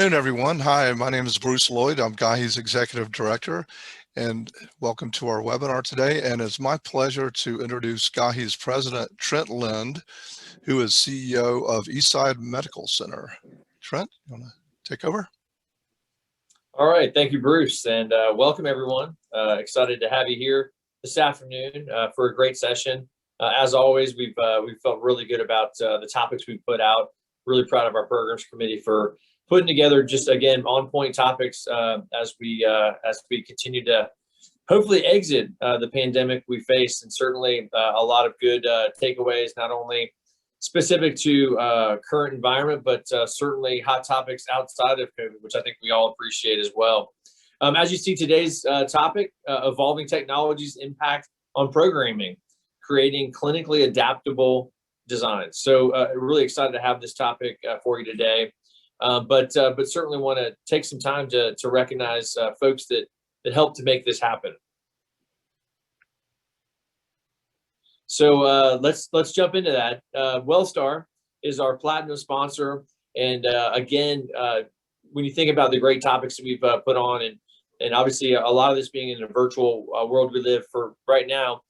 Afternoon, everyone. Hi, my name is Bruce Lloyd. I'm GAHE's Executive Director, and welcome to our webinar today. And it's my pleasure to introduce GAHE's President, Trent Lind, who is CEO of Eastside Medical Center. Trent, you want to take over? All right, thank you, Bruce, and welcome everyone. Excited to have you here this afternoon for a great session. As always, we've felt really good about the topics we put out. Really proud of our programs committee for putting together just again on-point topics as we continue to hopefully exit the pandemic we face, and certainly a lot of good takeaways, not only specific to current environment, but certainly hot topics outside of COVID, which I think we all appreciate as well. As you see, today's topic, evolving technologies impact on programming, creating clinically adaptable designs. So really excited to have this topic for you today. But certainly want to take some time to recognize folks that helped to make this happen. So let's jump into that. Wellstar is our platinum sponsor, and again, when you think about the great topics that we've put on, and obviously a lot of this being in a virtual world we live for right now,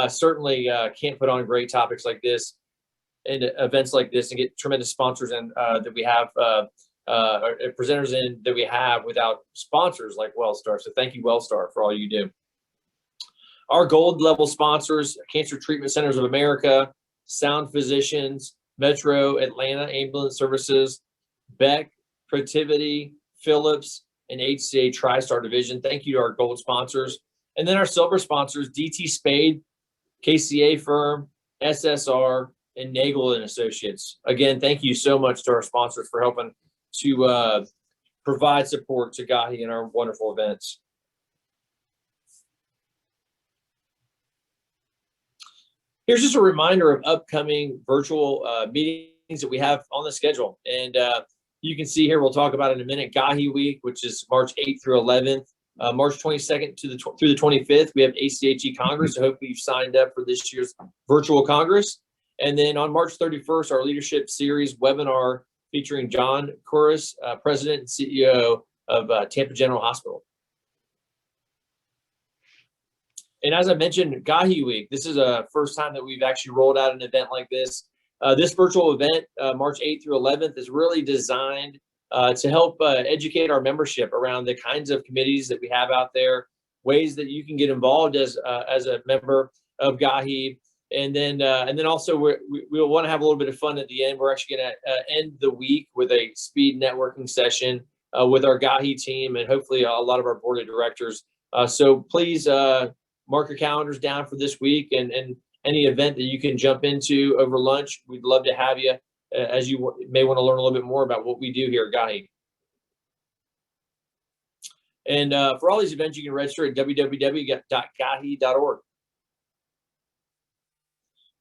certainly can't put on great topics like this and events like this and get tremendous sponsors and that we have presenters in that we have without sponsors like Wellstar. So thank you, Wellstar, for all you do. Our gold level sponsors: Cancer Treatment Centers of America, Sound Physicians, Metro Atlanta Ambulance Services, Beck, Protivity, Phillips, and HCA TriStar Division. Thank you to our gold sponsors. And then our silver sponsors: DT Spade, KCA Firm, SSR, and Nagel and Associates. Again, thank you so much to our sponsors for helping to provide support to GAHE in our wonderful events. Here's just a reminder of upcoming virtual meetings that we have on the schedule. And you can see here, we'll talk about in a minute, GAHE Week, which is March 8th through 11th. March 22nd through the 25th, we have ACHE Congress. So hopefully you've signed up for this year's virtual Congress. And then on March 31st, our leadership series webinar featuring John Couros, President and CEO of Tampa General Hospital. And as I mentioned, GAHE Week, this is a first time that we've actually rolled out an event like this. This virtual event, March 8th through 11th, is really designed to help educate our membership around the kinds of committees that we have out there, ways that you can get involved as a member of GAHE. And then also we'll want to have a little bit of fun at the end. We're actually going to end the week with a speed networking session with our GAHE team and hopefully a lot of our board of directors. So please mark your calendars down for this week, and any event that you can jump into over lunch. We'd love to have you as you may want to learn a little bit more about what we do here at GAHE. And for all these events, you can register at www.gahe.org.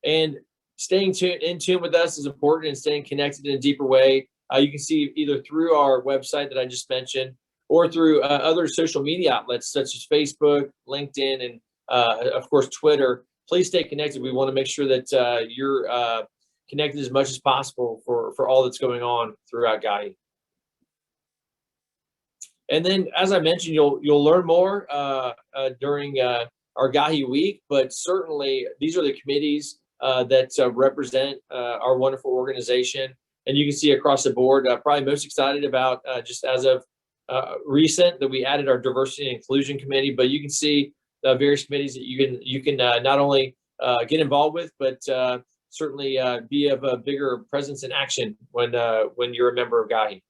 And staying in tune with us is important, and staying connected in a deeper way. You can see either through our website that I just mentioned, or through other social media outlets such as Facebook, LinkedIn, and of course Twitter. Please stay connected. We want to make sure that you're connected as much as possible for all that's going on throughout GAHE. And then, as I mentioned, you'll learn more during our GAHE week, but certainly these are the committees that represent our wonderful organization. And you can see across the board, probably most excited about just as of recent that we added our diversity and inclusion committee, but you can see the various committees that you can not only get involved with, but certainly be of a bigger presence in action when you're a member of GAHE.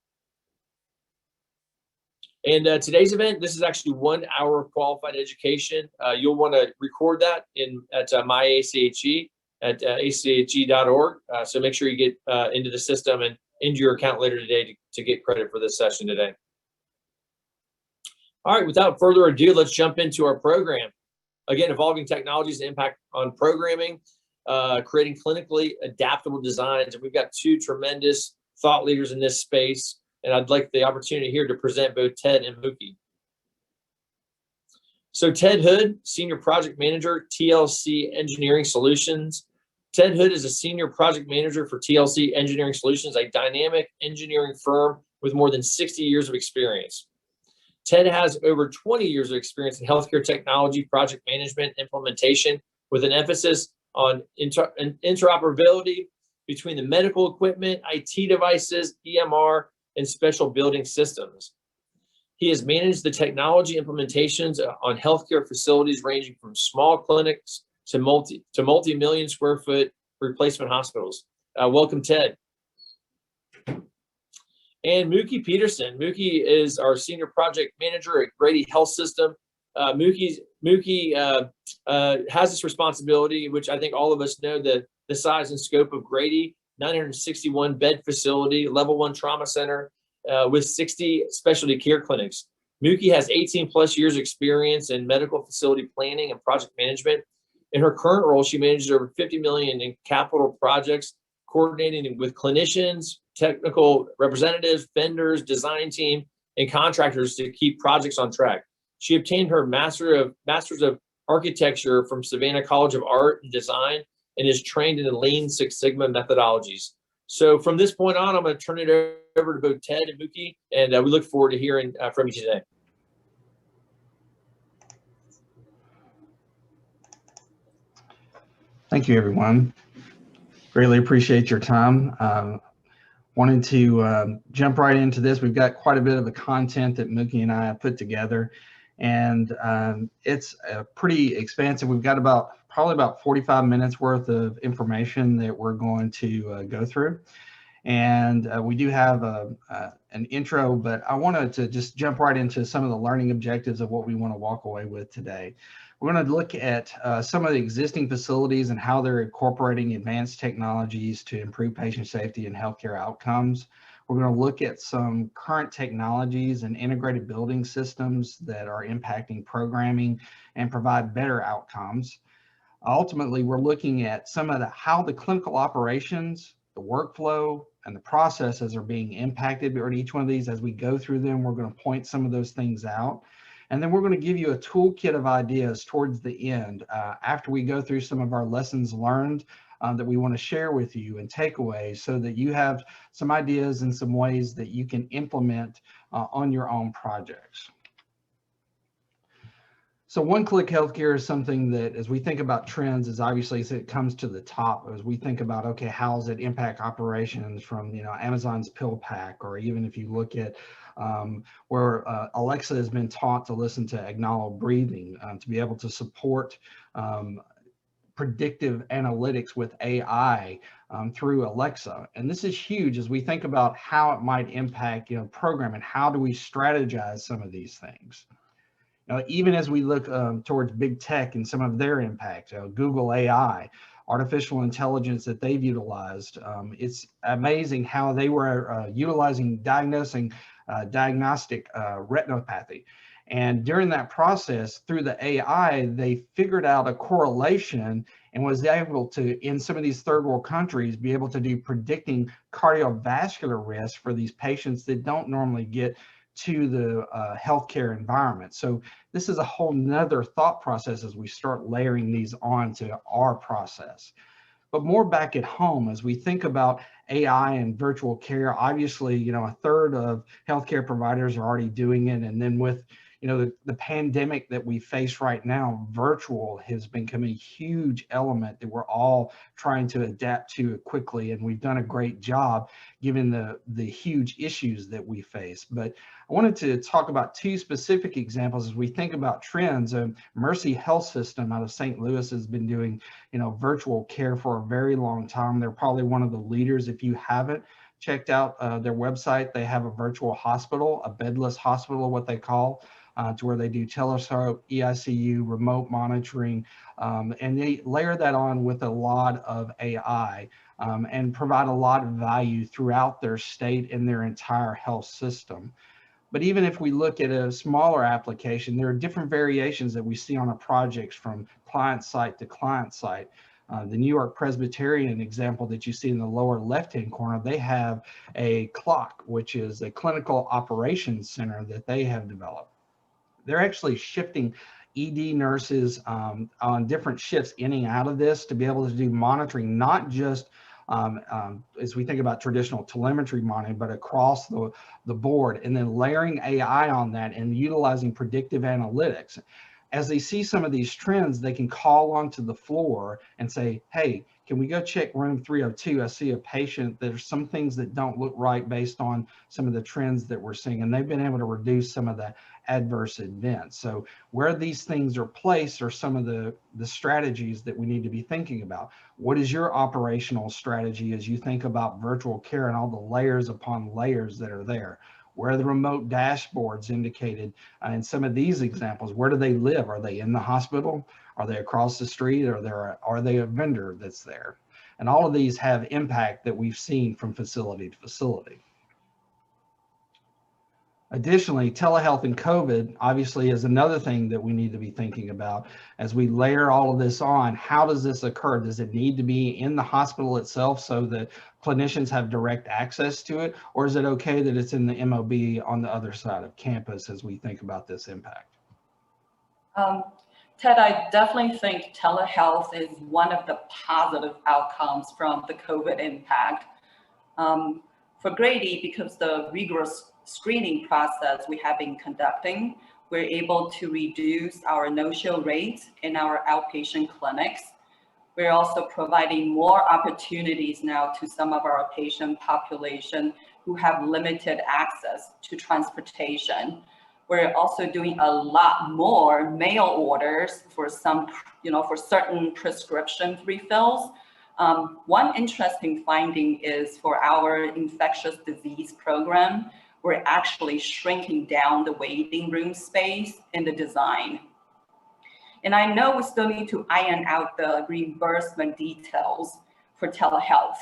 And today's event, this is actually 1 hour of qualified education. You'll want to record that at my ACHE at ache.org. So make sure you get into the system and into your account later today to get credit for this session today. All right, without further ado, let's jump into our program. Again, evolving technologies and impact on programming, creating clinically adaptable designs. And we've got two tremendous thought leaders in this space. And I'd like the opportunity here to present both Ted and Mookie. So Ted Hood, Senior Project Manager, TLC Engineering Solutions. Ted Hood is a Senior Project Manager for TLC Engineering Solutions, a dynamic engineering firm with more than 60 years of experience. Ted has over 20 years of experience in healthcare technology, project management, implementation, with an emphasis on interoperability between the medical equipment, IT devices, EMR, and special building systems. He has managed the technology implementations on healthcare facilities ranging from small clinics to multi-million square foot replacement hospitals. Welcome, Ted. And Mookie Peterson. Mookie is our senior project manager at GAHE Health System. Mookie has this responsibility, which I think all of us know the size and scope of GAHE, 961 bed facility, level 1 trauma center with 60 specialty care clinics. Mookie has 18 plus years experience in medical facility planning and project management. In her current role, she manages over 50 million in capital projects, coordinating with clinicians, technical representatives, vendors, design team, and contractors to keep projects on track. She obtained her Master's of Architecture from Savannah College of Art and Design and is trained in the Lean Six Sigma methodologies. So from this point on, I'm going to turn it over to both Ted and Mookie, and we look forward to hearing from you today. Thank you, everyone. Greatly appreciate your time. Wanted to jump right into this. We've got quite a bit of the content that Mookie and I have put together, and it's pretty expansive. We've got probably about 45 minutes worth of information that we're going to go through. And we do have an intro, but I wanted to just jump right into some of the learning objectives of what we want to walk away with today. We're going to look at some of the existing facilities and how they're incorporating advanced technologies to improve patient safety and healthcare outcomes. We're going to look at some current technologies and integrated building systems that are impacting programming and provide better outcomes. Ultimately, we're looking at some of how the clinical operations, the workflow, and the processes are being impacted on each one of these. As we go through them, we're going to point some of those things out. And then we're going to give you a toolkit of ideas towards the end after we go through some of our lessons learned that we want to share with you and takeaways so that you have some ideas and some ways that you can implement on your own projects. So one-click healthcare is something that, as we think about trends, is obviously it comes to the top as we think about, okay, how does it impact operations from, Amazon's pill pack, or even if you look at where Alexa has been taught to listen to acknowledged breathing, to be able to support predictive analytics with AI through Alexa. And this is huge as we think about how it might impact, programming. How do we strategize some of these things? Even as we look towards big tech and some of their impact, Google AI, artificial intelligence that they've utilized, it's amazing how they were utilizing diagnostic retinopathy. And during that process, through the AI, they figured out a correlation and was able to, in some of these third world countries, be able to do predicting cardiovascular risk for these patients that don't normally get to the healthcare environment. So this is a whole nother thought process as we start layering these onto our process. But more back at home, as we think about AI and virtual care, obviously, a third of healthcare providers are already doing it. And then with, the pandemic that we face right now, virtual has become a huge element that we're all trying to adapt to quickly. And we've done a great job given the huge issues that we face. But I wanted to talk about two specific examples as we think about trends. Mercy Health System out of St. Louis has been doing, virtual care for a very long time. They're probably one of the leaders. If you haven't checked out their website, they have a virtual hospital, a bedless hospital, what they call, to where they do telescope, EICU, remote monitoring, and they layer that on with a lot of AI and provide a lot of value throughout their state and their entire health system. But even if we look at a smaller application, there are different variations that we see on our projects from client site to client site. The New York Presbyterian example that you see in the lower left-hand corner, they have a clock, which is a clinical operations center that they have developed. They're actually shifting ED nurses on different shifts in and out of this to be able to do monitoring, not just as we think about traditional telemetry monitoring, but across the board, and then layering AI on that and utilizing predictive analytics. As they see some of these trends, they can call onto the floor and say, hey, can we go check room 302? I see a patient. There's some things that don't look right based on some of the trends that we're seeing. And they've been able to reduce some of the adverse events. So where these things are placed are some of the strategies that we need to be thinking about. What is your operational strategy as you think about virtual care and all the layers upon layers that are there? Where are the remote dashboards indicated in some of these examples? Where do they live? Are they in the hospital? Are they across the street? Are they a vendor that's there? And all of these have impact that we've seen from facility to facility. Additionally, telehealth and COVID obviously is another thing that we need to be thinking about as we layer all of this on. How does this occur? Does it need to be in the hospital itself so that clinicians have direct access to it? Or is it okay that it's in the MOB on the other side of campus as we think about this impact? Ted, I definitely think telehealth is one of the positive outcomes from the COVID impact. For GAHE, because the rigorous screening process we have been conducting, we're able to reduce our no-show rates in our outpatient clinics. We're also providing more opportunities now to some of our patient population who have limited access to transportation. We're also doing a lot more mail orders for some, for certain prescription refills. One interesting finding is for our infectious disease program, we're actually shrinking down the waiting room space in the design. And I know we still need to iron out the reimbursement details for telehealth.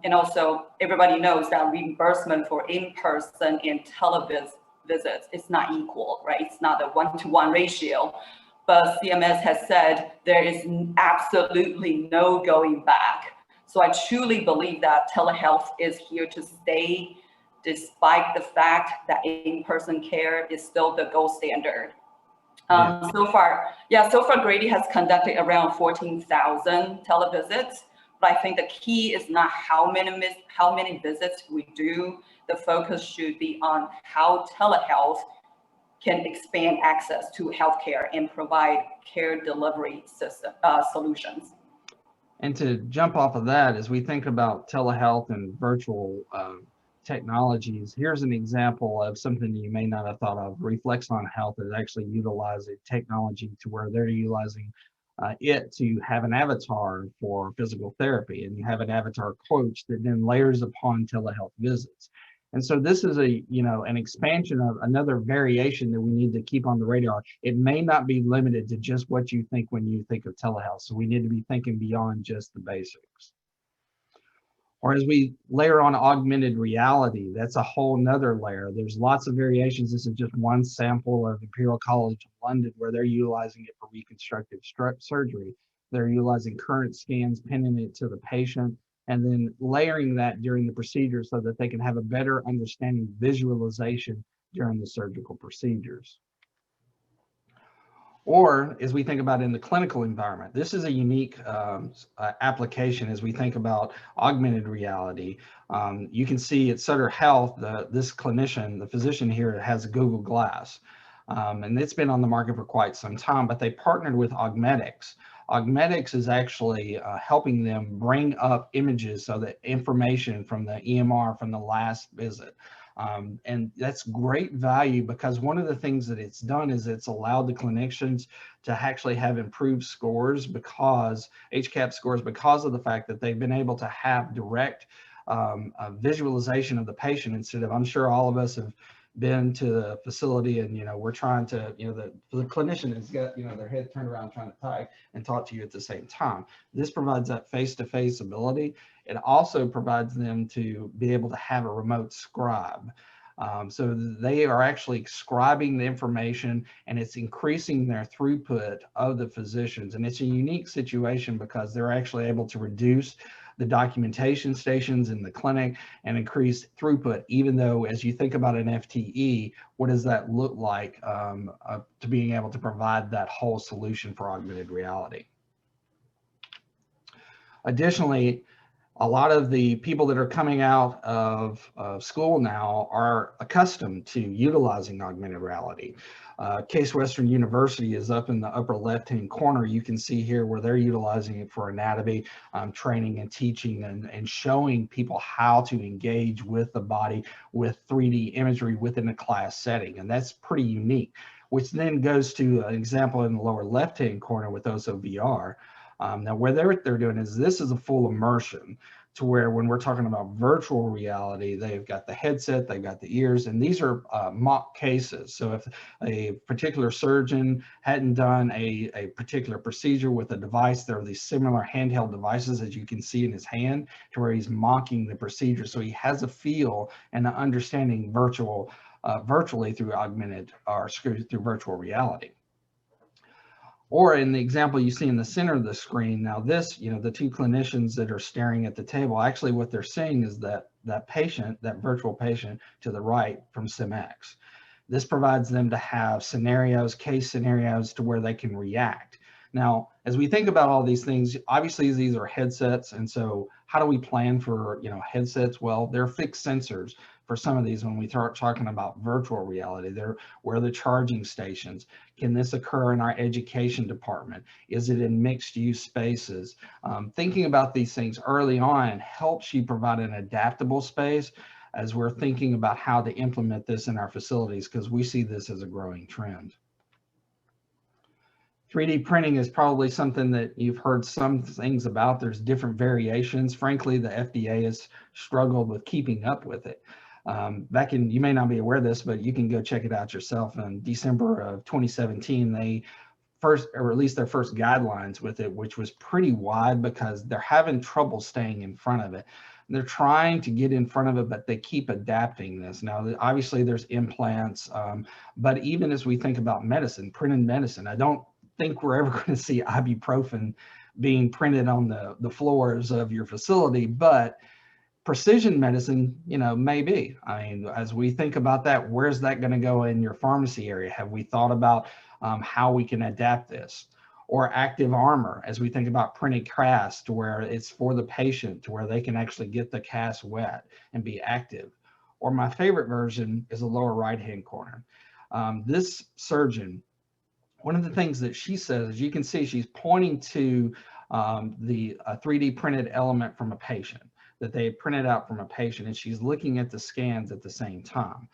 And also everybody knows that reimbursement for in-person and televisits is not equal, right? It's not a 1-to-1 ratio. But CMS has said there is absolutely no going back. So I truly believe that telehealth is here to stay, despite the fact that in-person care is still the gold standard. So far, GAHE has conducted around 14,000 televisits, but I think the key is not how many visits we do. The focus should be on how telehealth can expand access to healthcare and provide care delivery system solutions. And to jump off of that, as we think about telehealth and virtual technologies, here's an example of something you may not have thought of. Reflex on Health is actually utilizing technology to where they're utilizing it to have an avatar for physical therapy, and you have an avatar coach that then layers upon telehealth visits. And so this is an expansion of another variation that we need to keep on the radar. It may not be limited to just what you think when you think of telehealth. So we need to be thinking beyond just the basics. Or as we layer on augmented reality, that's a whole nother layer. There's lots of variations. This is just one sample of Imperial College London, where they're utilizing it for reconstructive surgery. They're utilizing current scans, pinning it to the patient, and then layering that during the procedure so that they can have a better understanding visualization during the surgical procedures. Or as we think about in the clinical environment, this is a unique application as we think about augmented reality. You can see at Sutter Health, this clinician, the physician here, has a Google Glass. And it's been on the market for quite some time, but they partnered with Augmetics. Augmetics is actually helping them bring up images, so that information from the EMR from the last visit. And that's great value, because one of the things that it's done is it's allowed the clinicians to actually have improved scores, because HCAHPS scores, because of the fact that they've been able to have direct visualization of the patient, instead of, I'm sure all of us have been to the facility and we're trying to, the clinician has got their head turned around trying to type and talk to you at the same time. This provides that face-to-face ability. It also provides them to be able to have a remote scribe. So they are actually scribing the information, and it's increasing their throughput of the physicians. And it's a unique situation because they're actually able to reduce the documentation stations in the clinic and increase throughput, even though, as you think about an FTE, what does that look like to being able to provide that whole solution for augmented reality? Additionally, a lot of the people that are coming out of school now are accustomed to utilizing augmented reality. Case Western University is up in the upper left-hand corner. You can see here where they're utilizing it for anatomy training and teaching, and showing people how to engage with the body with 3D imagery within a class setting. And that's pretty unique, which then goes to an example in the lower left-hand corner with OSO-VR. Now, what they're doing is this is a full immersion, to where when we're talking about virtual reality, they've got the headset, they've got the ears, and these are mock cases. So if a particular surgeon hadn't done a particular procedure with a device, there are these similar handheld devices, as you can see in his hand, to where he's mocking the procedure. So he has a feel and an understanding virtually through augmented or through virtual reality. Or in the example you see in the center of the screen, now this, the two clinicians that are staring at the table, actually what they're seeing is that patient, that virtual patient to the right from SimX. This provides them to have case scenarios to where they can react. Now, as we think about all these things, obviously these are headsets. And so how do we plan for, headsets? Well, they're fixed sensors for some of these when we start talking about virtual reality. Where are the charging stations? Can this occur in our education department? Is it in mixed use spaces? Thinking about these things early on helps you provide an adaptable space as we're thinking about how to implement this in our facilities, because we see this as a growing trend. 3D printing is probably something that you've heard some things about. There's different variations. Frankly, the FDA has struggled with keeping up with it. You may not be aware of this, but you can go check it out yourself. In December of 2017, they released their first guidelines with it, which was pretty wide because they're having trouble staying in front of it. They're trying to get in front of it, but they keep adapting this. Now, obviously there's implants, but even as we think about medicine, printed medicine, I don't think we're ever going to see ibuprofen being printed on the floors of your facility, but precision medicine, maybe. I mean, as we think about that, where's that going to go in your pharmacy area? Have we thought about how we can adapt this? Or active armor, as we think about printed casts, to where it's for the patient, to where they can actually get the cast wet and be active. Or my favorite version is the lower right-hand corner. This surgeon, one of the things that she says, as you can see, she's pointing to the 3D printed element from a patient that they printed out from a patient, and she's looking at the scans at the same time.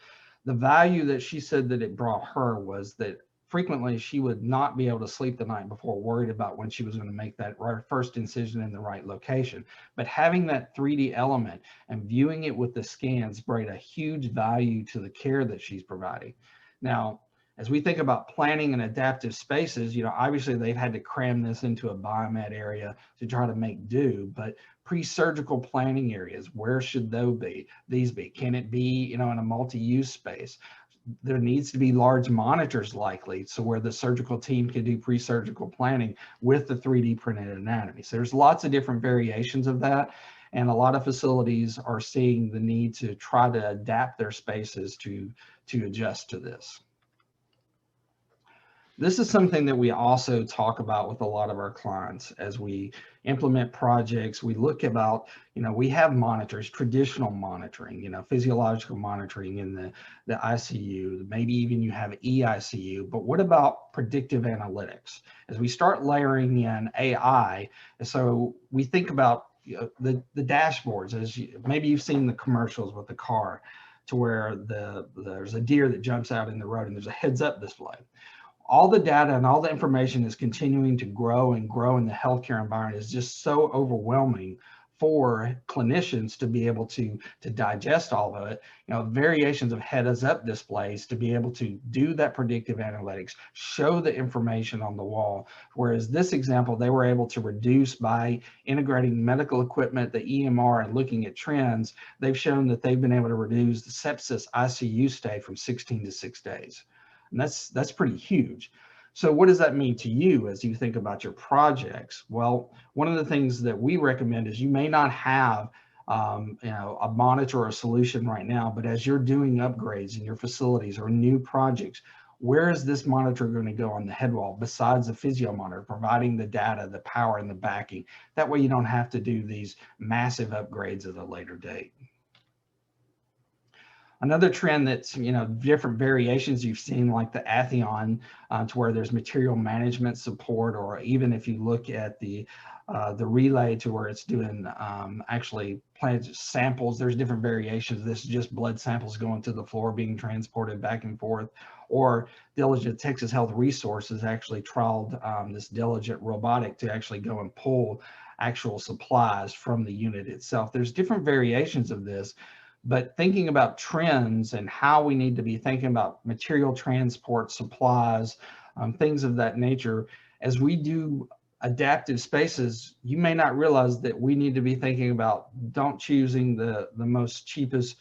The value that she said that it brought her was that frequently she would not be able to sleep the night before, worried about when she was going to make that first incision in the right location. But having that 3D element and viewing it with the scans brought a huge value to the care that she's providing. Now, as we think about planning and adaptive spaces, obviously they've had to cram this into a biomed area to try to make do, but pre-surgical planning areas, where should these be? Can it be, in a multi-use space? There needs to be large monitors likely, so where the surgical team can do pre-surgical planning with the 3D printed anatomy. So there's lots of different variations of that. And a lot of facilities are seeing the need to try to adapt their spaces to adjust to this. This is something that we also talk about with a lot of our clients as we implement projects. We look about, we have monitors, traditional monitoring, physiological monitoring in the ICU, maybe even you have EICU, but what about predictive analytics? As we start layering in AI, so we think about the dashboards, maybe you've seen the commercials with the car to where there's a deer that jumps out in the road and there's a heads-up display. All the data and all the information is continuing to grow and grow in the healthcare environment. Is just so overwhelming for clinicians to be able to digest all of it. Variations of heads-up displays to be able to do that predictive analytics, show the information on the wall. Whereas this example, they were able to reduce by integrating medical equipment, the EMR, and looking at trends. They've shown that they've been able to reduce the sepsis ICU stay from 16 to 6 days. And that's pretty huge. So what does that mean to you as you think about your projects? Well, one of the things that we recommend is you may not have a monitor or a solution right now, but as you're doing upgrades in your facilities or new projects, where is this monitor going to go on the head wall besides the physio monitor, providing the data, the power, and the backing. That way you don't have to do these massive upgrades at a later date. Another trend that's, different variations you've seen, like the Atheon, to where there's material management support, or even if you look at the relay, to where it's doing actually plant samples. There's different variations. This is just blood samples going to the floor, being transported back and forth. Or Diligent Texas Health Resources actually trialed this Diligent robotic to actually go and pull actual supplies from the unit itself. There's different variations of this. But thinking about trends and how we need to be thinking about material transport, supplies, things of that nature, as we do adaptive spaces, you may not realize that we need to be thinking about don't choosing the most cheapest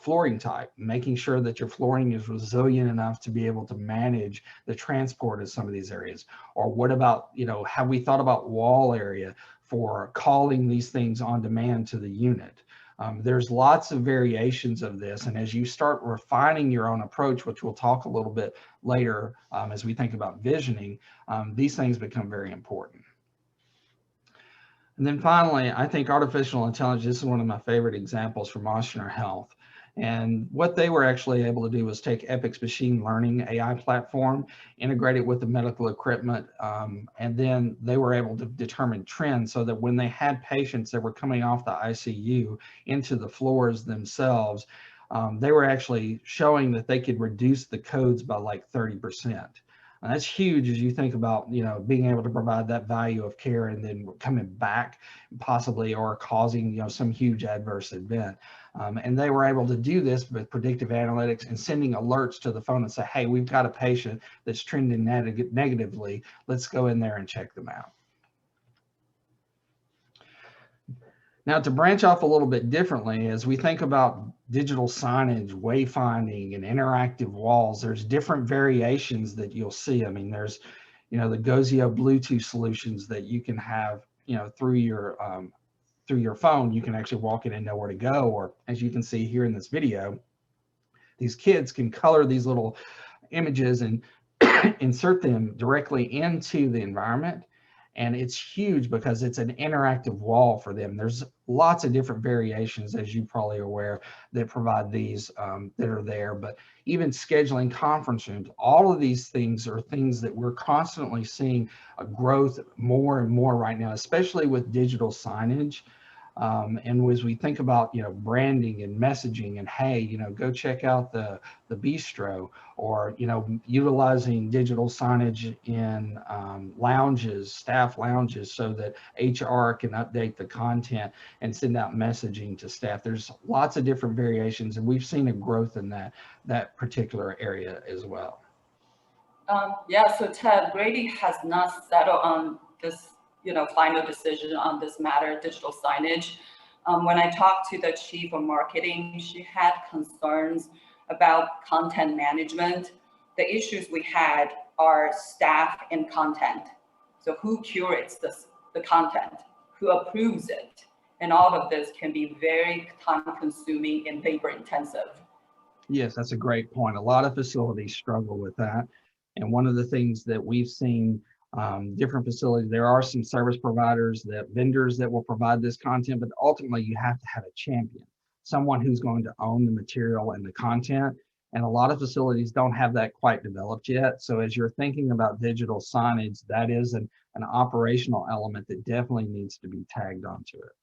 flooring type, making sure that your flooring is resilient enough to be able to manage the transport of some of these areas. Or what about, have we thought about wall area for calling these things on demand to the unit? There's lots of variations of this, and as you start refining your own approach, which we'll talk a little bit later as we think about visioning, these things become very important. And then finally, I think artificial intelligence is one of my favorite examples from Ochsner Health. And what they were actually able to do was take Epic's machine learning AI platform, integrate it with the medical equipment, and then they were able to determine trends, so that when they had patients that were coming off the ICU into the floors themselves, they were actually showing that they could reduce the codes by like 30%. And that's huge as you think about, being able to provide that value of care and then coming back possibly, or causing, some huge adverse event. And they were able to do this with predictive analytics and sending alerts to the phone and say, hey, we've got a patient that's trending negatively. Let's go in there and check them out. Now, to branch off a little bit differently, as we think about digital signage, wayfinding, and interactive walls, there's different variations that you'll see. I mean, there's, the Gozio Bluetooth solutions that you can have, through your phone. You can actually walk in and know where to go. Or as you can see here in this video, these kids can color these little images and insert them directly into the environment. And it's huge because it's an interactive wall for them. There's lots of different variations, as you probably are aware, that provide these that are there. But even scheduling conference rooms, all of these things are things that we're constantly seeing a growth more and more right now, especially with digital signage. And as we think about, branding and messaging, and hey, go check out the bistro, or, utilizing digital signage in lounges, staff lounges, so that HR can update the content and send out messaging to staff. There's lots of different variations, and we've seen a growth in that particular area as well. Yeah, so Ted, Grady has not settled on this final decision on this matter, digital signage. When I talked to the chief of marketing, she had concerns about content management. The issues we had are staff and content. So who curates the content, who approves it? And all of this can be very time consuming and labor intensive. Yes, that's a great point. A lot of facilities struggle with that. And one of the things that we've seen, different facilities, there are some service providers, vendors that will provide this content, but ultimately you have to have a champion, someone who's going to own the material and the content. And a lot of facilities don't have that quite developed yet. So as you're thinking about digital signage, that is an operational element that definitely needs to be tagged onto it.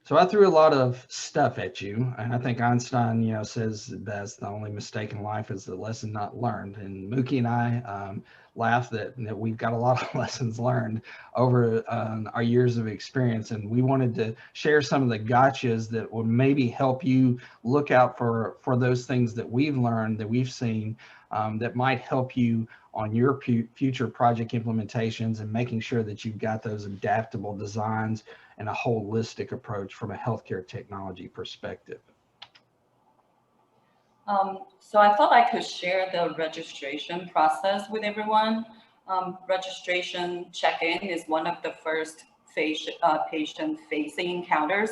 So I threw a lot of stuff at you, and I think Einstein, says that's the only mistake in life is the lesson not learned. And Mookie and I laugh that we've got a lot of lessons learned over our years of experience, and we wanted to share some of the gotchas that would maybe help you look out for those things that we've learned, that we've seen, that might help you on your future project implementations, and making sure that you've got those adaptable designs and a holistic approach from a healthcare technology perspective. So I thought I could share the registration process with everyone. Registration check-in is one of the first patient-facing encounters.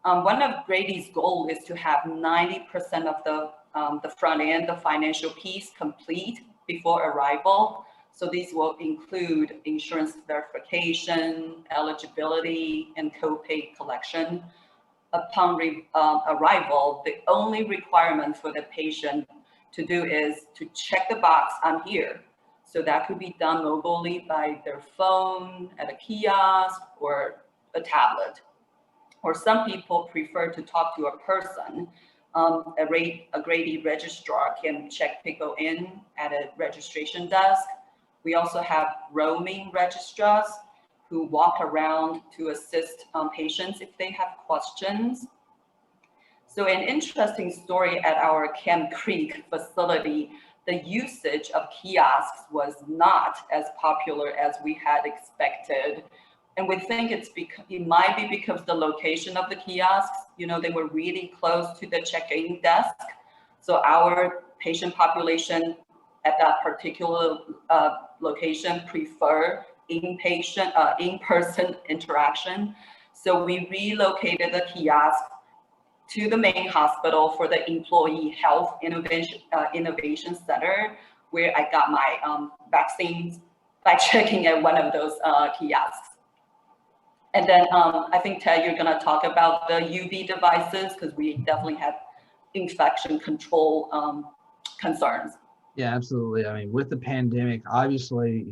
One of Grady's goal is to have 90% of the front end, the financial piece complete before arrival. So these will include insurance verification, eligibility, and copay collection. Upon arrival, the only requirement for the patient to do is to check the box, I'm here. So that could be done mobilely by their phone, at a kiosk, or a tablet. Or some people prefer to talk to a person. A Grady registrar can check people in at a registration desk. We also have roaming registrars who walk around to assist patients if they have questions. So an interesting story at our Camp Creek facility, the usage of kiosks was not as popular as we had expected. And we think it might be because the location of the kiosks, they were really close to the check-in desk. So our patient population at that particular location prefer in-person interaction. So we relocated the kiosk to the main hospital for the Employee Health Innovation Center, where I got my vaccines by checking at one of those kiosks. And then I think, Ted, you're going to talk about the UV devices because we definitely have infection control concerns. Yeah, absolutely. I mean, with the pandemic, obviously,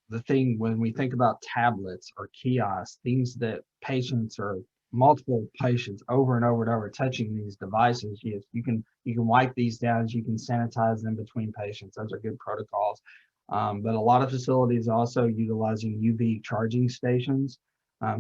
the thing when we think about tablets or kiosks, things that multiple patients over and over and over touching these devices, yes, you can wipe these down, you can sanitize them between patients. Those are good protocols. But a lot of facilities also utilizing UV charging stations.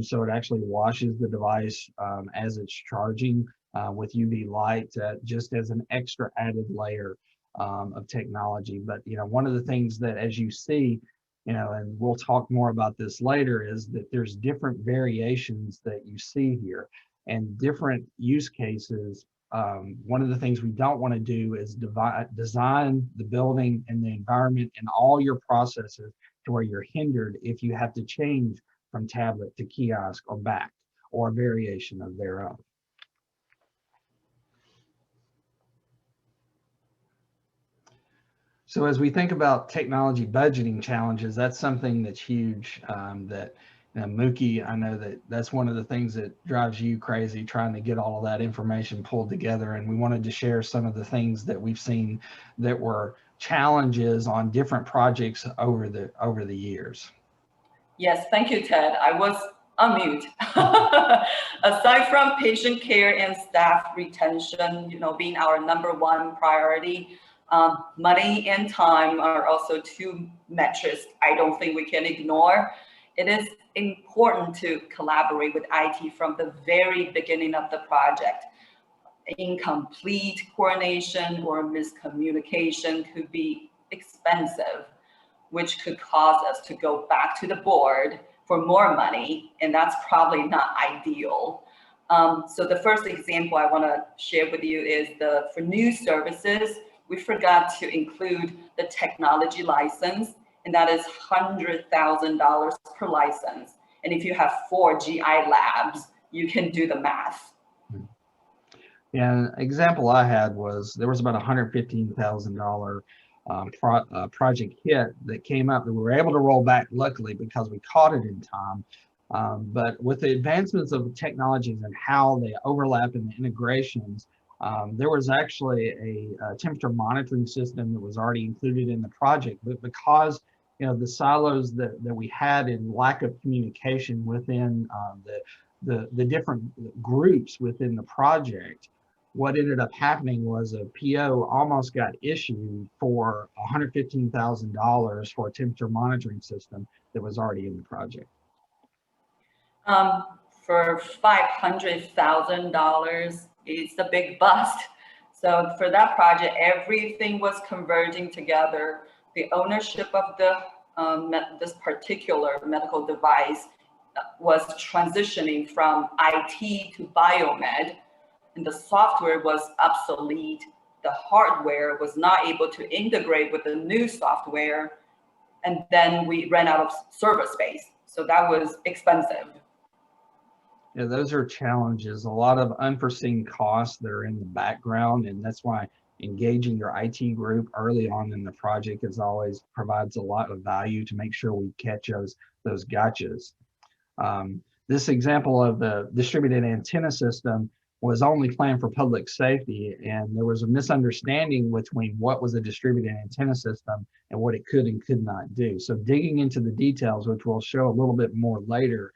So it actually washes the device as it's charging with UV light, just as an extra added layer of technology. But one of the things that, as you see, and we'll talk more about this later, is that there's different variations that you see here and different use cases. One of the things we don't want to do is design the building and the environment and all your processes to where you're hindered if you have to change from tablet to kiosk or back, or a variation of their own. So as we think about technology budgeting challenges, that's something that's huge. That Mookie, I know that's one of the things that drives you crazy, trying to get all of that information pulled together. And we wanted to share some of the things that we've seen that were challenges on different projects over the years. Yes, thank you, Ted. I was on mute. Aside from patient care and staff retention, being our #1 priority, money and time are also two metrics I don't think we can ignore. It is important to collaborate with IT from the very beginning of the project. Incomplete coordination or miscommunication could be expensive, which could cause us to go back to the board for more money, and that's probably not ideal. So the first example I want to share with you is for new services, we forgot to include the technology license, and that is $100,000 per license. And if you have 4 GI labs, you can do the math. Yeah, an example I had was there was about $115,000 project hit that came up that we were able to roll back, luckily, because we caught it in time. But with the advancements of the technologies and how they overlap in the integrations, there was actually a temperature monitoring system that was already included in the project. But because the silos that we had and lack of communication within the different groups within the project, what ended up happening was a PO almost got issued for $115,000 for a temperature monitoring system that was already in the project. For $500,000, it's a big bust. So for that project, everything was converging together. The ownership of this particular medical device was transitioning from IT to biomed, and the software was obsolete. The hardware was not able to integrate with the new software, and then we ran out of server space. So that was expensive. Yeah, those are challenges, a lot of unforeseen costs that are in the background, and that's why engaging your IT group early on in the project is always provides a lot of value to make sure we catch those gotchas. This example of the distributed antenna system was only planned for public safety, and there was a misunderstanding between what was a distributed antenna system and what it could and could not do. So digging into the details, which we'll show a little bit more later,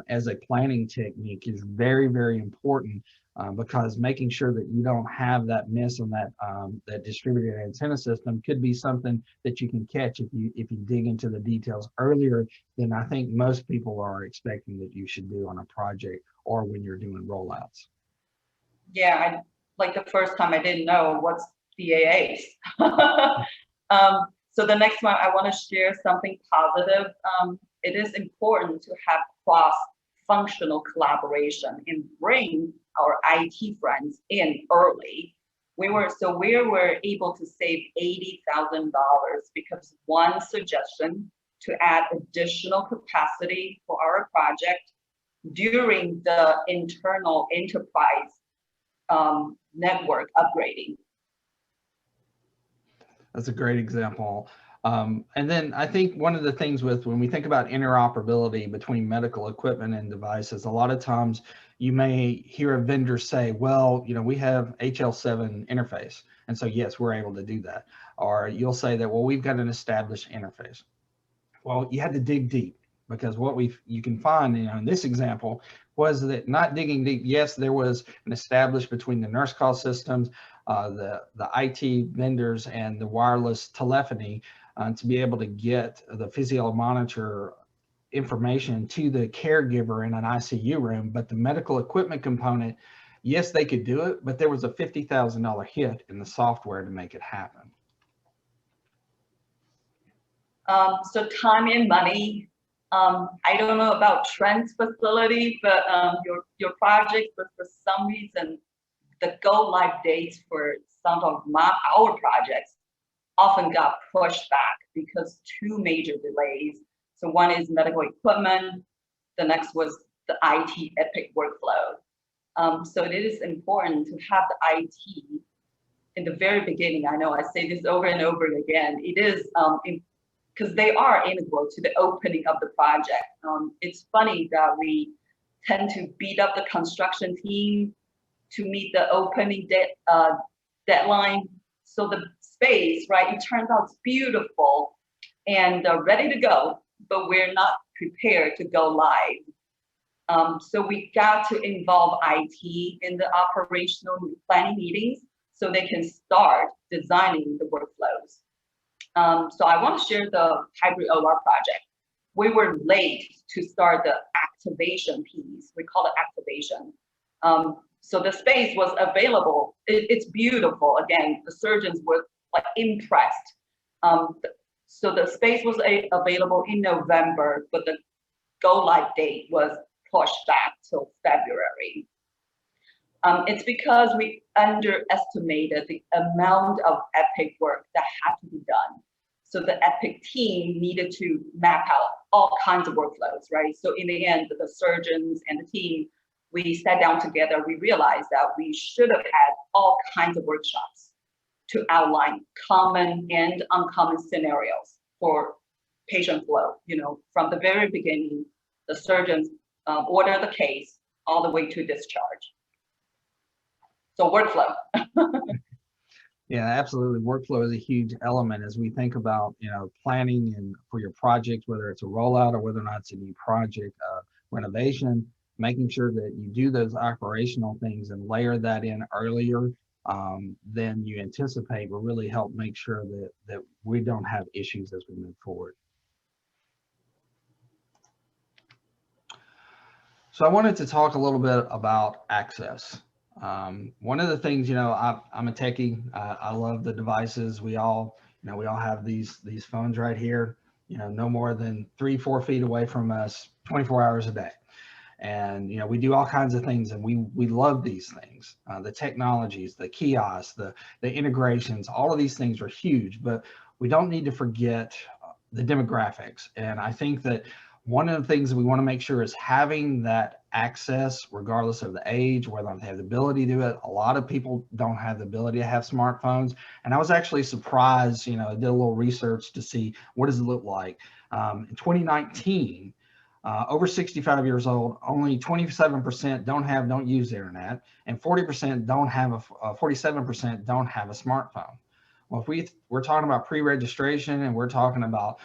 as a planning technique is very, very important, because making sure that you don't have that miss on that distributed antenna system could be something that you can catch if you dig into the details earlier than I think most people are expecting that you should do on a project or when you're doing rollouts. Yeah, like the first time I didn't know what's GAHs. So the next one, I want to share something positive. It is important to have cross-functional collaboration and bring our IT friends in early. We were able to save $80,000 because one suggestion to add additional capacity for our project during the internal enterprise network upgrading. That's a great example. And then I think one of the things when we think about interoperability between medical equipment and devices, a lot of times you may hear a vendor say, well, we have HL7 interface. And so, yes, we're able to do that. Or you'll say that, well, we've got an established interface. Well, you had to dig deep, because what you can find, in this example was that not digging deep. Yes, there was an established between the nurse call systems, the IT vendors, and the wireless telephony to be able to get the physio monitor information to the caregiver in an ICU room. But the medical equipment component, yes, they could do it, but there was a $50,000 hit in the software to make it happen. So time and money. I don't know about Trent's facility, but your project, but for some reason, the go live dates for some of our projects often got pushed back because two major delays. So one is medical equipment, the next was the IT Epic workflow. So it is important to have the IT in the very beginning. I know I say this over and over again. It is because they are integral to the opening of the project. It's funny that we tend to beat up the construction team to meet the opening deadline. So the space, right, it turns out it's beautiful and ready to go, but we're not prepared to go live. So we got to involve IT in the operational planning meetings so they can start designing the workflows. So I want to share the hybrid OR project. We were late to start the activation piece. We call it activation. So the space was available. It's beautiful. Again, the surgeons were like impressed. So the space was available in November, but the go live date was pushed back till February. It's because we underestimated the amount of Epic work that had to be done. So the Epic team needed to map out all kinds of workflows, right? So in the end, the surgeons and the team, we sat down together, we realized that we should have had all kinds of workshops to outline common and uncommon scenarios for patient flow. From the very beginning, the surgeons order the case all the way to discharge. So workflow. Yeah, absolutely. Workflow is a huge element as we think about, planning and for your project, whether it's a rollout or whether or not it's a new project, renovation, making sure that you do those operational things and layer that in earlier than you anticipate will really help make sure that we don't have issues as we move forward. So I wanted to talk a little bit about access. One of the things, I'm a techie. I love the devices. We all have these phones right here, no more than 3-4 feet away from us 24 hours a day. And, we do all kinds of things, and we love these things. The technologies, the kiosks, the integrations, all of these things are huge, but we don't need to forget the demographics. And I think that One of the things that we want to make sure is having that access, regardless of the age, whether they have the ability to do it. A lot of people don't have the ability to have smartphones. And I was actually surprised, I did a little research to see what does it look like. In 2019, over 65 years old, only 27% don't use the internet, and 40% don't have 47% don't have a smartphone. Well, if we're talking about pre-registration and we're talking about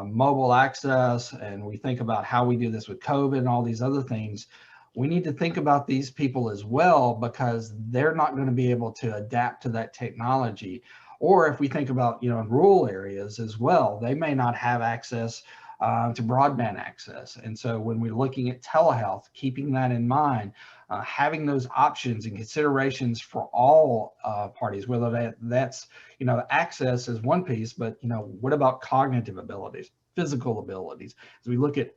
mobile access, and we think about how we do this with COVID and all these other things, we need to think about these people as well, because they're not going to be able to adapt to that technology. Or if we think about, in rural areas as well, they may not have access to broadband access. And so when we're looking at telehealth, keeping that in mind, having those options and considerations for all parties, whether that's, access is one piece, but, what about cognitive abilities, physical abilities? As we look at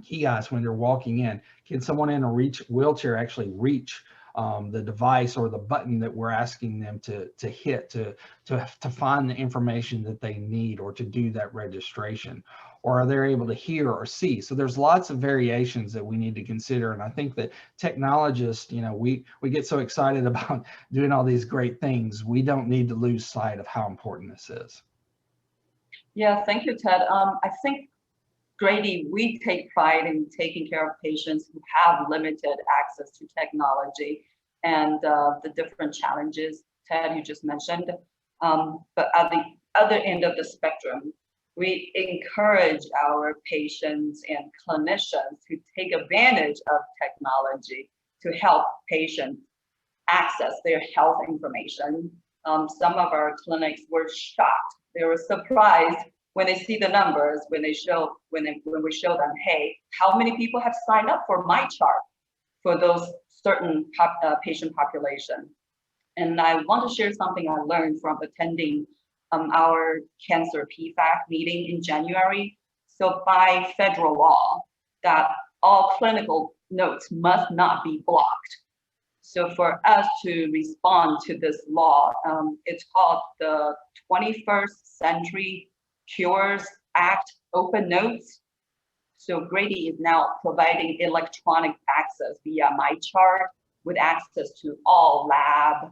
kiosks when they're walking in, can someone in a wheelchair actually reach the device or the button that we're asking them to hit to find the information that they need or to do that registration? Or are they able to hear or see? So there's lots of variations that we need to consider. And I think that technologists, we get so excited about doing all these great things. We don't need to lose sight of how important this is. Yeah, thank you, Ted. I think, Grady, we take pride in taking care of patients who have limited access to technology and the different challenges, Ted, you just mentioned. But at the other end of the spectrum, we encourage our patients and clinicians to take advantage of technology to help patients access their health information. Some of our clinics were shocked. They were surprised when they see the numbers, when we show them, hey, how many people have signed up for my chart for those certain patient population. And I want to share something I learned from attending our cancer PFAC meeting in January. So by federal law, that all clinical notes must not be blocked. So for us to respond to this law, it's called the 21st Century Cures Act Open Notes. So Grady is now providing electronic access via MyChart with access to all lab,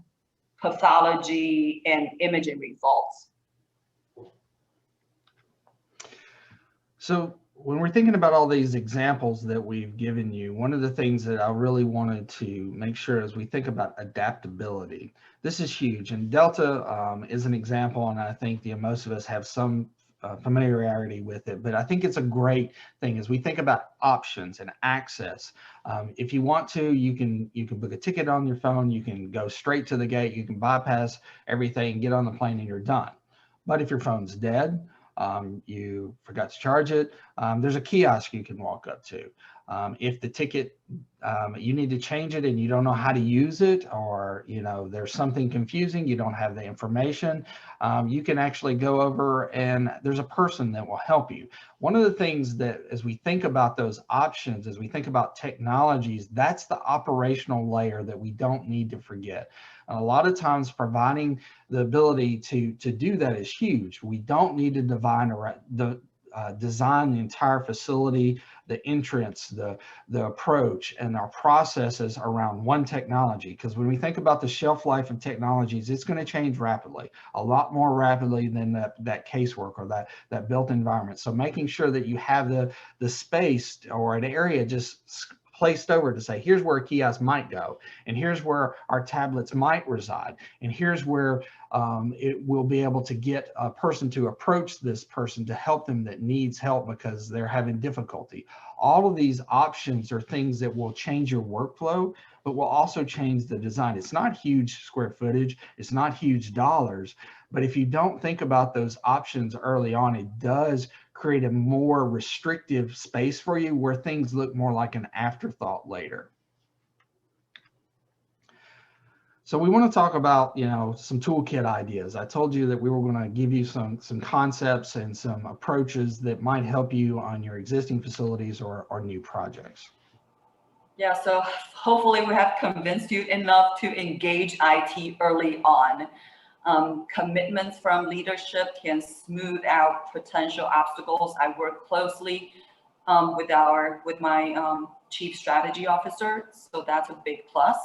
pathology, and imaging results. So when we're thinking about all these examples that we've given you, one of the things that I really wanted to make sure as we think about adaptability, this is huge. And Delta is an example, and I think most of us have some familiarity with it, but I think it's a great thing as we think about options and access. If you want to, you can book a ticket on your phone, you can go straight to the gate, you can bypass everything, get on the plane, and you're done. But if your phone's dead, you forgot to charge it, there's a kiosk you can walk up to. If the ticket, you need to change it and you don't know how to use it, or there's something confusing, you don't have the information, you can actually go over and there's a person that will help you. One of the things that as we think about those options, as we think about technologies, that's the operational layer that we don't need to forget. And a lot of times providing the ability to do that is huge. We don't need to design the entire facility, the entrance, the approach, and our processes around one technology. Because when we think about the shelf life of technologies, it's going to change rapidly, a lot more rapidly than that casework or that built environment. So making sure that you have the space or an area just placed over to say, here's where a kiosk might go, and here's where our tablets might reside, and here's where it will be able to get a person to approach this person to help them that needs help because they're having difficulty. All of these options are things that will change your workflow, but will also change the design. It's not huge square footage, it's not huge dollars, but if you don't think about those options early on, it does create a more restrictive space for you where things look more like an afterthought later. So we want to talk about, some toolkit ideas. I told you that we were going to give you some concepts and some approaches that might help you on your existing facilities or new projects. Yeah, so hopefully we have convinced you enough to engage IT early on. Commitments from leadership can smooth out potential obstacles. I work closely with my chief strategy officer. So that's a big plus.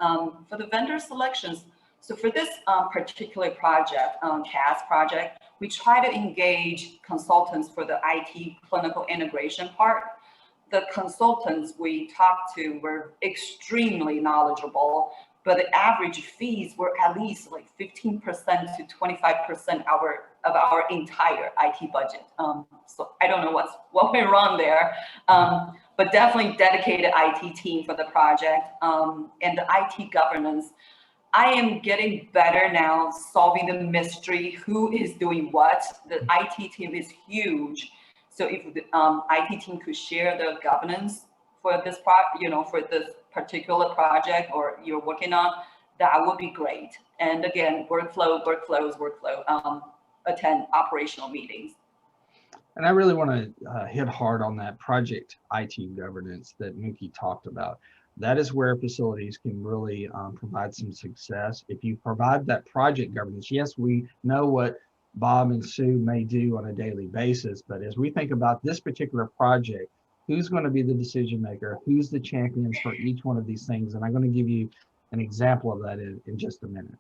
For the vendor selections, so for this particular project, CAS project, we try to engage consultants for the IT clinical integration part. The consultants we talked to were extremely knowledgeable, but the average fees were at least like 15% to 25% of our entire IT budget. So I don't know what went wrong there, but definitely dedicated IT team for the project, and the IT governance. I am getting better now solving the mystery, who is doing what. The IT team is huge. So if the IT team could share the governance for this for this particular project or you're working on, that would be great. And again, workflow, attend operational meetings. And I really want to hit hard on that project IT governance that Mookie talked about. That is where facilities can really provide some success. If you provide that project governance, yes, we know what Bob and Sue may do on a daily basis, but as we think about this particular project, who's going to be the decision maker? Who's the champions for each one of these things? And I'm going to give you an example of that in just a minute.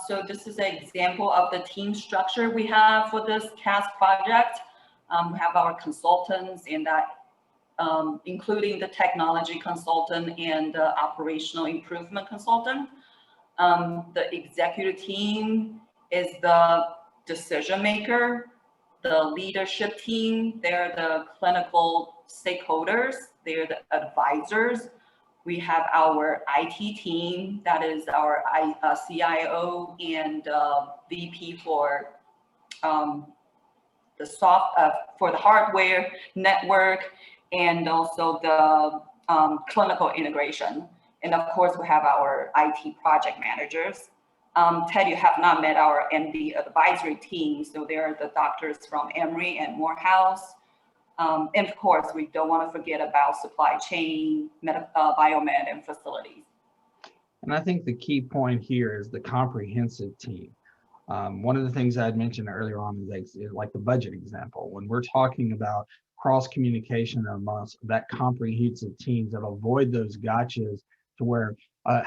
So this is an example of the team structure we have for this CAS project. We have our consultants in that, including the technology consultant and the operational improvement consultant. The executive team is the decision maker. The leadership team, they're the clinical stakeholders. They're the advisors. We have our IT team, that is our CIO and VP for the for the hardware network, and also the clinical integration. And of course, we have our IT project managers. Ted, you have not met our MD advisory team, so they're the doctors from Emory and Morehouse. And of course, we don't want to forget about supply chain, biomed, and facilities. And I think the key point here is the comprehensive team. One of the things I had mentioned earlier on is like the budget example. When we're talking about cross communication amongst that comprehensive team, that avoid those gotchas to where,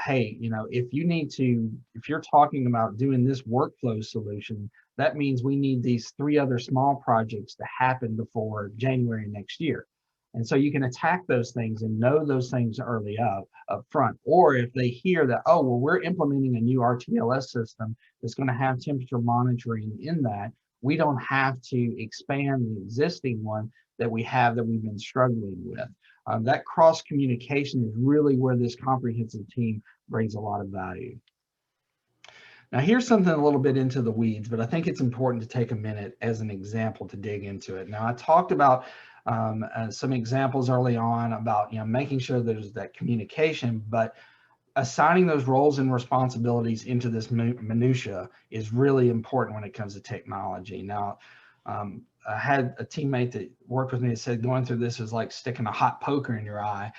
hey, if you're talking about doing this workflow solution, that means we need these 3 other small projects to happen before January next year. And so you can attack those things and know those things early up front. Or if they hear that, oh, well, we're implementing a new RTLS system that's going to have temperature monitoring in that, we don't have to expand the existing one that we've been struggling with. That cross communication is really where this comprehensive team brings a lot of value. Now, here's something a little bit into the weeds, but I think it's important to take a minute as an example to dig into it. Now, I talked about some examples early on about making sure there's that communication, but assigning those roles and responsibilities into this minutia is really important when it comes to technology. Now, I had a teammate that worked with me that said going through this is like sticking a hot poker in your eye,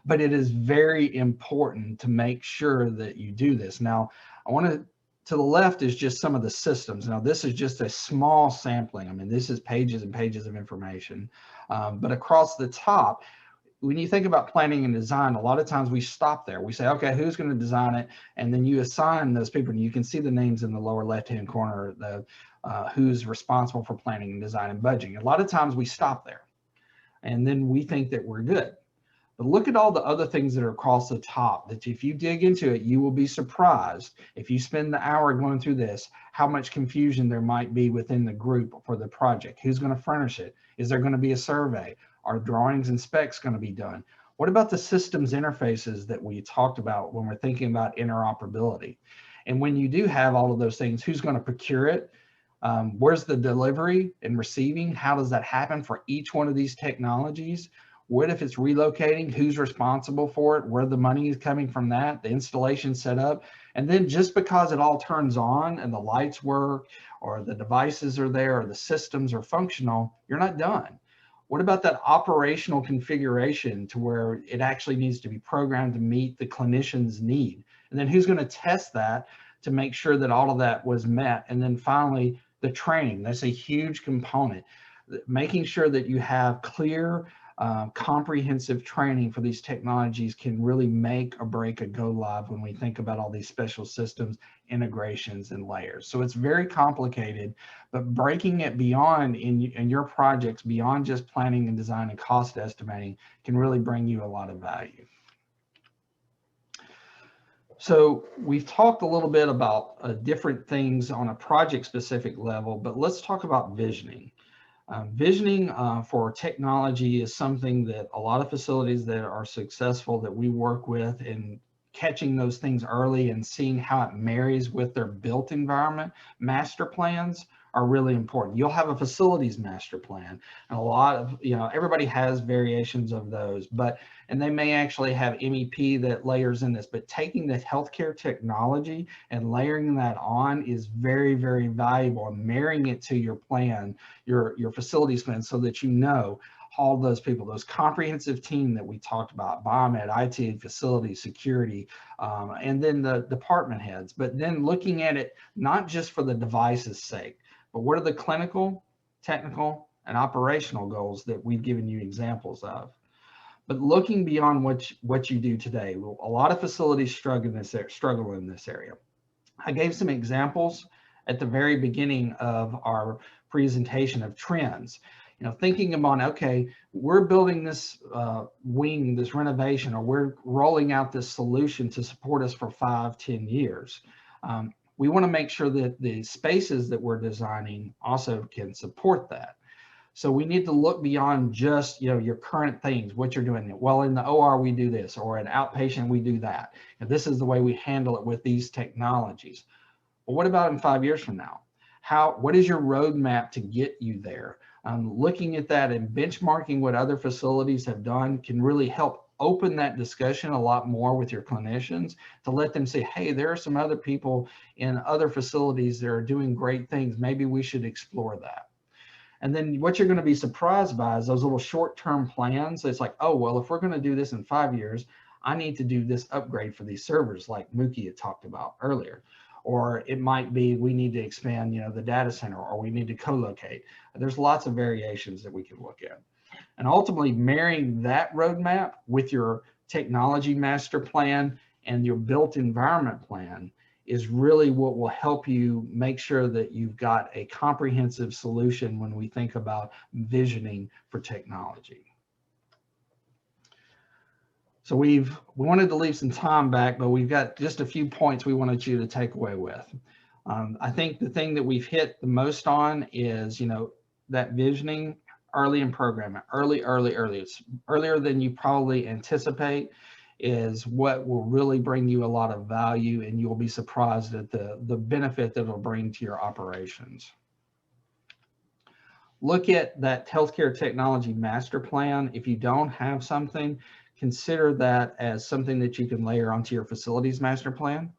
but it is very important to make sure that you do this. Now, to the left is just some of the systems. Now, this is just a small sampling. I mean, this is pages and pages of information, but across the top, when you think about planning and design, a lot of times we stop there. We say, okay, who's going to design it? And then you assign those people, and you can see the names in the lower left-hand corner, who's responsible for planning and design and budgeting. A lot of times we stop there, and then we think that we're good. But look at all the other things that are across the top, that if you dig into it, you will be surprised, if you spend the hour going through this, how much confusion there might be within the group for the project. Who's going to furnish it? Is there going to be a survey? Are drawings and specs going to be done? What about the systems interfaces that we talked about when we're thinking about interoperability? And when you do have all of those things, who's going to procure it? Where's the delivery and receiving? How does that happen for each one of these technologies? What if it's relocating? Who's responsible for it? Where the money is coming from that? The installation setup. And then just because it all turns on and the lights work or the devices are there or the systems are functional, you're not done. What about that operational configuration to where it actually needs to be programmed to meet the clinician's need? And then who's going to test that to make sure that all of that was met? And then finally, the training. That's a huge component. making sure that you have clear, comprehensive training for these technologies can really make or break a go live when we think about all these special systems, integrations, and layers. So it's very complicated, but breaking it beyond in your projects, beyond just planning and design and cost estimating, can really bring you a lot of value. So we've talked a little bit about different things on a project specific level, but let's talk about visioning. Visioning for technology is something that a lot of facilities that are successful that we work with, and catching those things early and seeing how it marries with their built environment master plans are really important. You'll have a facilities master plan, and a lot of, everybody has variations of those, and they may actually have MEP that layers in this, but taking the healthcare technology and layering that on is very, very valuable, and marrying it to your plan, your facilities plan, so that all those people, those comprehensive team that we talked about, biomed, IT, facilities, security, and then the department heads, but then looking at it not just for the device's sake, but what are the clinical, technical, and operational goals that we've given you examples of. But looking beyond what you do today, a lot of facilities struggle in this area. I gave some examples at the very beginning of our presentation of trends. Thinking about, okay, we're building this wing, this renovation, or we're rolling out this solution to support us for 5-10 years. We want to make sure that the spaces that we're designing also can support that. So we need to look beyond just, your current things, what you're doing. Well, in the OR, we do this, or in outpatient, we do that. And this is the way we handle it with these technologies. But what about in 5 years from now? What is your roadmap to get you there? Looking at that and benchmarking what other facilities have done can really help open that discussion a lot more with your clinicians, to let them say, hey, there are some other people in other facilities that are doing great things. Maybe we should explore that. And then what you're going to be surprised by is those little short-term plans. It's like, oh, well, if we're going to do this in 5 years, I need to do this upgrade for these servers like Mookie had talked about earlier. Or it might be we need to expand, the data center, or we need to co-locate. There's lots of variations that we can look at. And ultimately marrying that roadmap with your technology master plan and your built environment plan is really what will help you make sure that you've got a comprehensive solution when we think about visioning for technology. So we wanted to leave some time back, but we've got just a few points we wanted you to take away with. I think the thing that we've hit the most on is, that visioning early in programming, early. It's earlier than you probably anticipate is what will really bring you a lot of value, and you'll be surprised at the benefit that it'll bring to your operations. Look at that healthcare technology master plan. If you don't have something, consider that as something that you can layer onto your facilities master plan.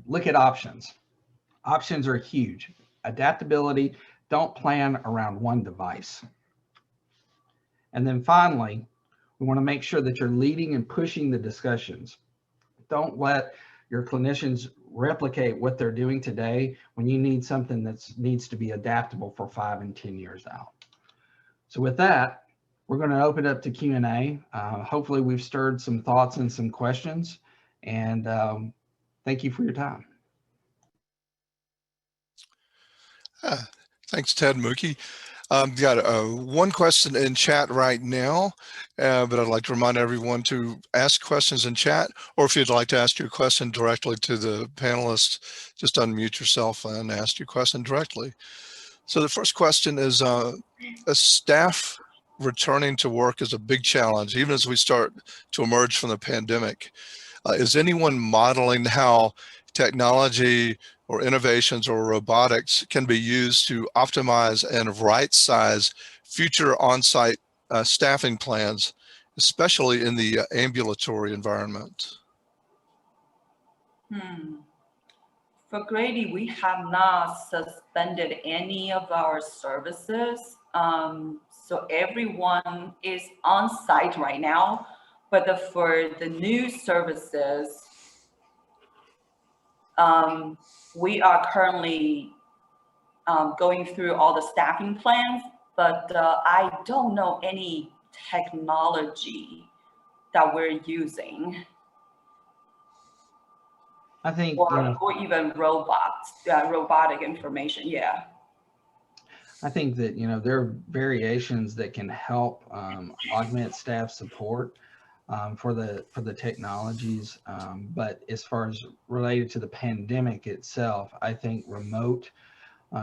Look at options. Options are huge. Adaptability, don't plan around one device. And then finally, we want to make sure that you're leading and pushing the discussions. Don't let your clinicians replicate what they're doing today when you need something that needs to be adaptable for 5 and 10 years out. So with that, we're going to open it up to Q&A. Hopefully we've stirred some thoughts and some questions, and thank you for your time. Thanks, Ted and Mookie. Got one question in chat right now, but I'd like to remind everyone to ask questions in chat, or if you'd like to ask your question directly to the panelists, just unmute yourself and ask your question directly. So the first question is, a staff returning to work is a big challenge, even as we start to emerge from the pandemic. Is anyone modeling how technology or innovations or robotics can be used to optimize and right-size future on-site staffing plans, especially in the ambulatory environment? For Grady, we have not suspended any of our services. So everyone is on site right now, but for the new services, We are currently going through all the staffing plans, but I don't know any technology that we're using. I think, or even robotic information. Yeah. I think that, there are variations that can help augment staff support for the technologies. But as far as related to the pandemic itself, I think remote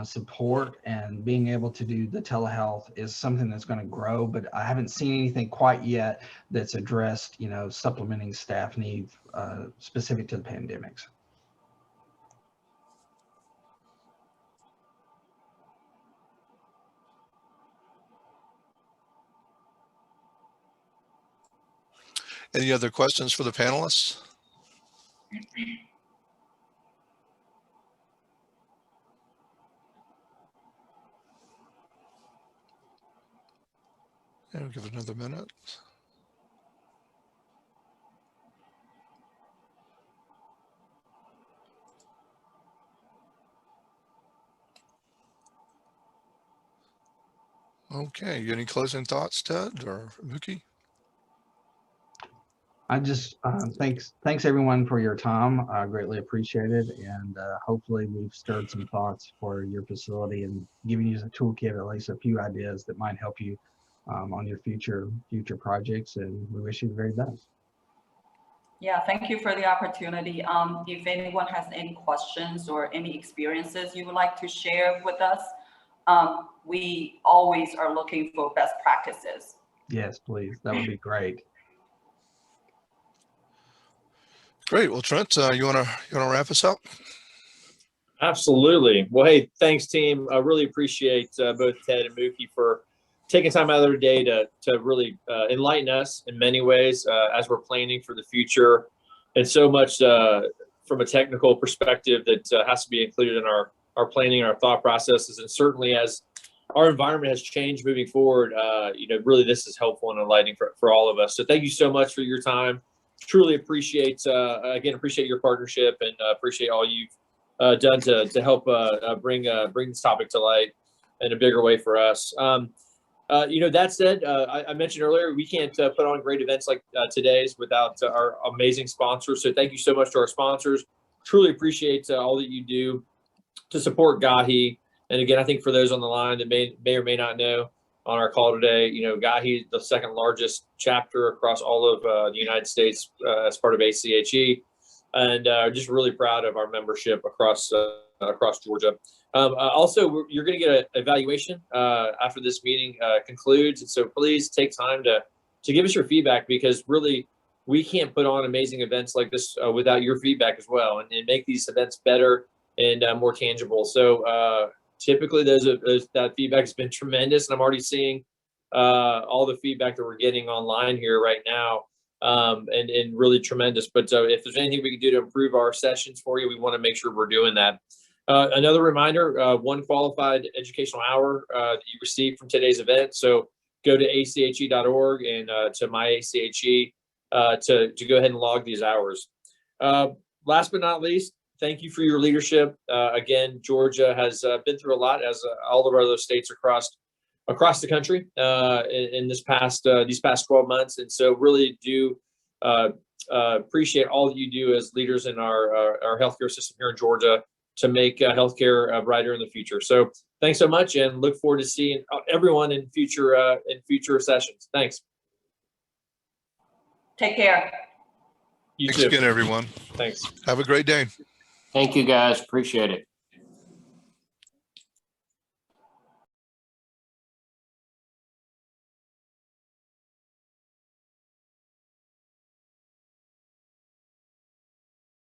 support and being able to do the telehealth is something that's going to grow, but I haven't seen anything quite yet that's addressed, supplementing staff needs specific to the pandemics. Any other questions for the panelists? Yeah, we'll give it another minute. Okay, any closing thoughts, Ted or Mookie? I just thanks everyone for your time. I greatly appreciate it, and hopefully we've stirred some thoughts for your facility and given you a toolkit, at least a few ideas that might help you on your future projects. And we wish you the very best. Yeah, thank you for the opportunity. If anyone has any questions or any experiences you would like to share with us, we always are looking for best practices. Yes, please. That would be great. Great. Well, Trent, you wanna wrap us up? Absolutely. Well, hey, thanks, team. I really appreciate both Ted and Mookie for taking time out of their day to really enlighten us in many ways as we're planning for the future, and so much from a technical perspective that has to be included in our planning and our thought processes. And certainly as our environment has changed moving forward, really this is helpful and enlightening for all of us. So thank you so much for your time. Truly appreciate your partnership, and appreciate all you've done to help bring this topic to light in a bigger way for us. That said, I mentioned earlier, we can't put on great events like today's without our amazing sponsors. So thank you so much to our sponsors. Truly appreciate all that you do to support GAHE. And again, I think for those on the line that may or may not know on our call today, GAHE is the second largest chapter across all of the United States as part of ACHE, and just really proud of our membership across Georgia. Also, you're going to get an evaluation after this meeting concludes, and so please take time to give us your feedback, because really we can't put on amazing events like this without your feedback as well, and make these events better and more tangible. So typically that feedback has been tremendous, and I'm already seeing all the feedback that we're getting online here right now, and really tremendous. But if there's anything we can do to improve our sessions for you, we want to make sure we're doing that. Another reminder, one qualified educational hour that you received from today's event. So go to ache.org and to my ACHE to go ahead and log these hours. Last but not least, thank you for your leadership. Again, Georgia has been through a lot, as all of our other states across the country in these past 12 months. And so really do appreciate all that you do as leaders in our healthcare system here in Georgia to make healthcare brighter in the future. So thanks so much, and look forward to seeing everyone in future sessions. Thanks. Take care. Thanks again, everyone. Thanks. Have a great day. Thank you, guys. Appreciate it.